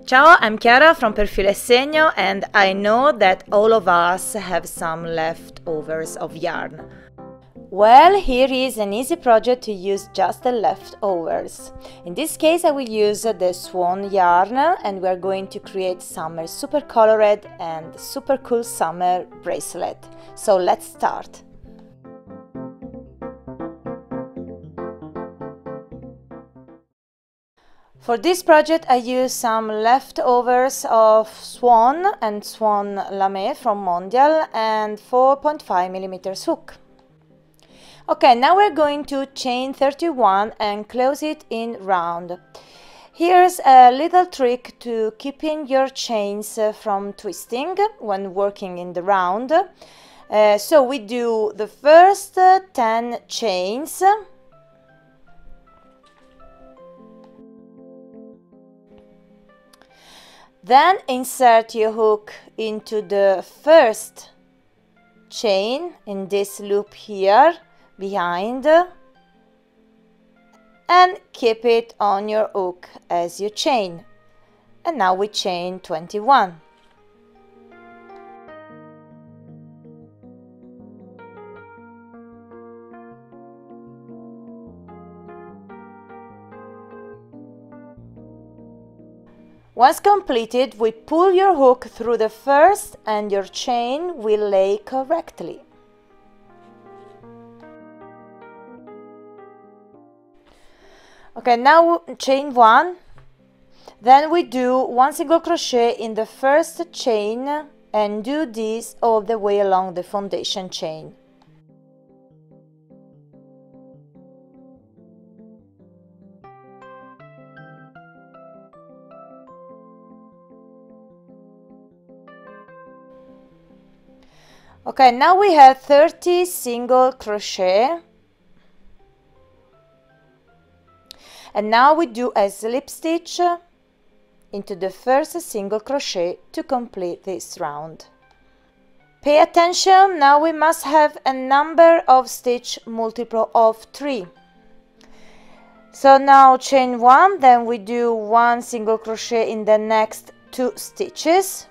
Ciao, I'm Chiara from Per Filo e Segno, and I know that all of us have some leftovers of yarn. Well, here is an easy project to use just the leftovers. In this case I will use the Swan yarn, and we are going to create summer super colored and super cool summer bracelet. So let's start. For this project I use some leftovers of Swan and Swan lame from Mondial and 4.5mm hook. Okay, now we're going to chain 31 and close it in round. Here's a little trick to keeping your chains from twisting when working in the round. So we do the first 10 chains. Then insert your hook into the first chain in this loop here behind and keep it on your hook as you chain. And now we chain 21. Once completed, we pull your hook through the first and your chain will lay correctly. Okay, now chain 1, then we do 1 single crochet in the first chain and do this all the way along the foundation chain. Okay, now we have 30 single crochet, and now we do a slip stitch into the first single crochet to complete this round. Pay attention, now we must have a number of stitch multiple of 3. So now chain 1, then we do 1 single crochet in the next 2 stitches.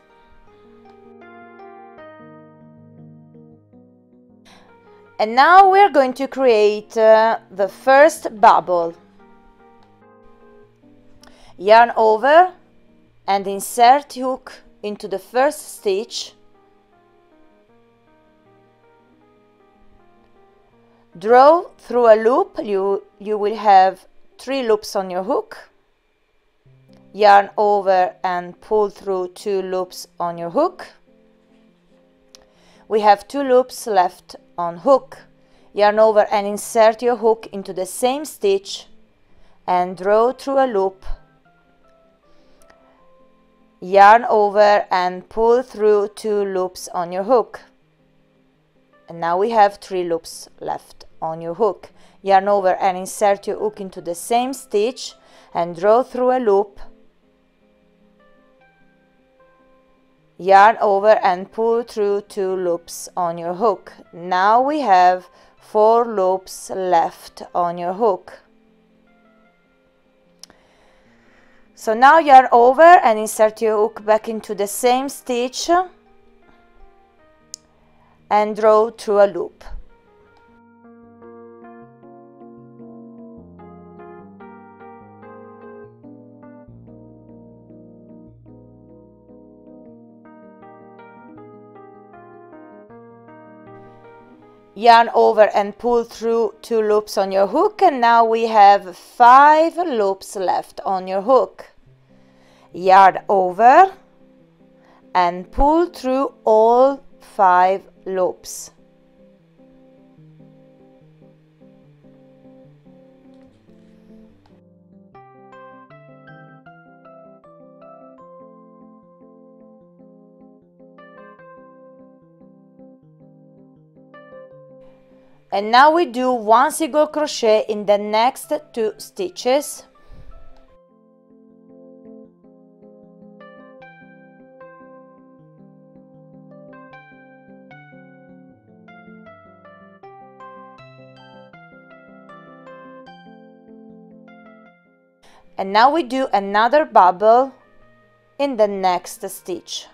And now we're going to create the first bubble. Yarn over and insert hook into the first stitch. Draw through a loop. You will have 3 loops on your hook. Yarn over and pull through 2 loops on your hook. We have 2 loops left on hook. Yarn over and insert your hook into the same stitch and draw through a loop. Yarn over and pull through 2 loops on your hook. And now we have 3 loops left on your hook. Yarn over and insert your hook into the same stitch and draw through a loop. Yarn over and pull through 2 loops on your hook. Now we have 4 loops left on your hook. So now yarn over and insert your hook back into the same stitch and draw through a loop. Yarn over and pull through 2 loops on your hook, and now we have 5 loops left on your hook. Yarn over and pull through all 5 loops. And now we do 1 single crochet in the next 2 stitches. And now we do another bubble in the next stitch.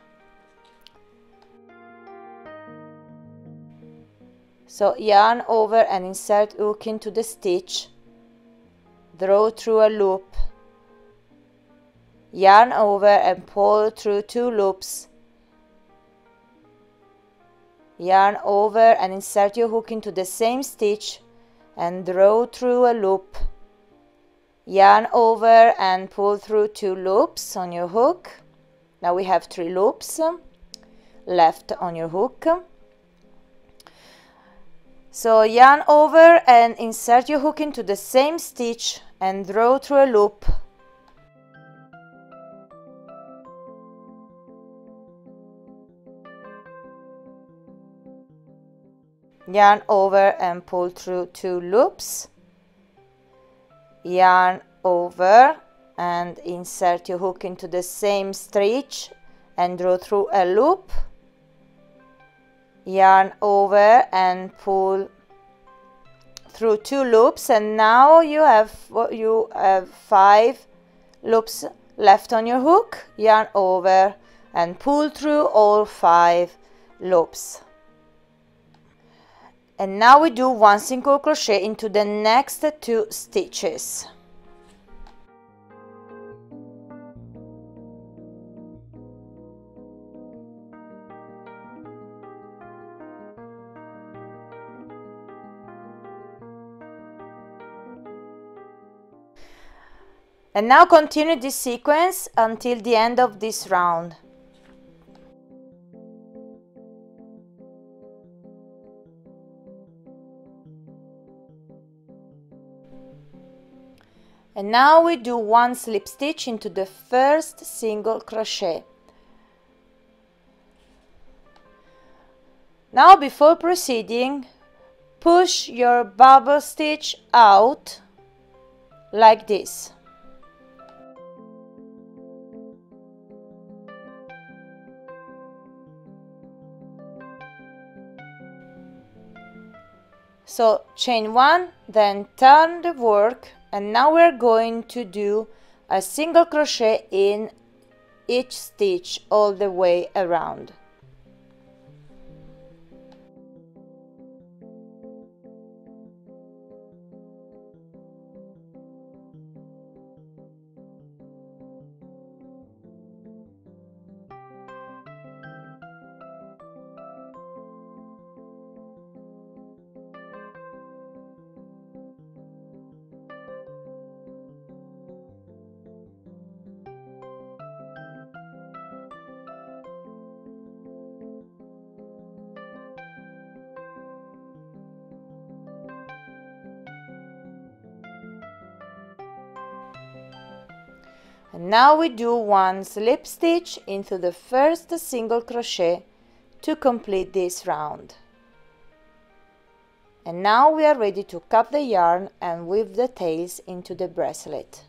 So yarn over and insert hook into the stitch, draw through a loop, yarn over and pull through 2 loops, yarn over and insert your hook into the same stitch and draw through a loop, yarn over and pull through 2 loops on your hook. Now we have 3 loops left on your hook. So yarn over and insert your hook into the same stitch and draw through a loop, yarn over and pull through 2 loops, yarn over and insert your hook into the same stitch and draw through a loop, yarn over and pull through 2 loops, and now you have 5 loops left on your hook. Yarn over and pull through all 5 loops. And now we do 1 single crochet into the next 2 stitches. And now continue this sequence until the end of this round. And now we do 1 slip stitch into the first single crochet. Now, before proceeding, push your bubble stitch out like this. So chain 1, then turn the work, and now we're going to do a single crochet in each stitch all the way around. And now we do 1 slip stitch into the first single crochet to complete this round. And now we are ready to cut the yarn and weave the tails into the bracelet.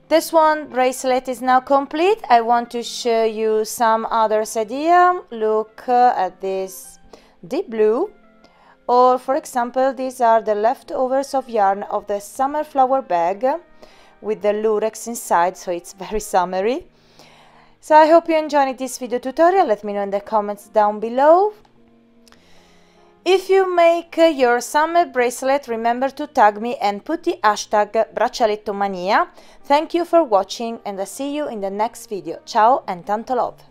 The Swan bracelet is now complete. I want to show you some others idea. Look at this deep blue, or for example these are the leftovers of yarn of the summer flower bag with the lurex inside, so it's very summery. So I hope you enjoyed this video tutorial. Let me know in the comments down below. If you make your summer bracelet, remember to tag me and put the hashtag braccialettomania. Thank you for watching and I'll see you in the next video. Ciao and tanto love!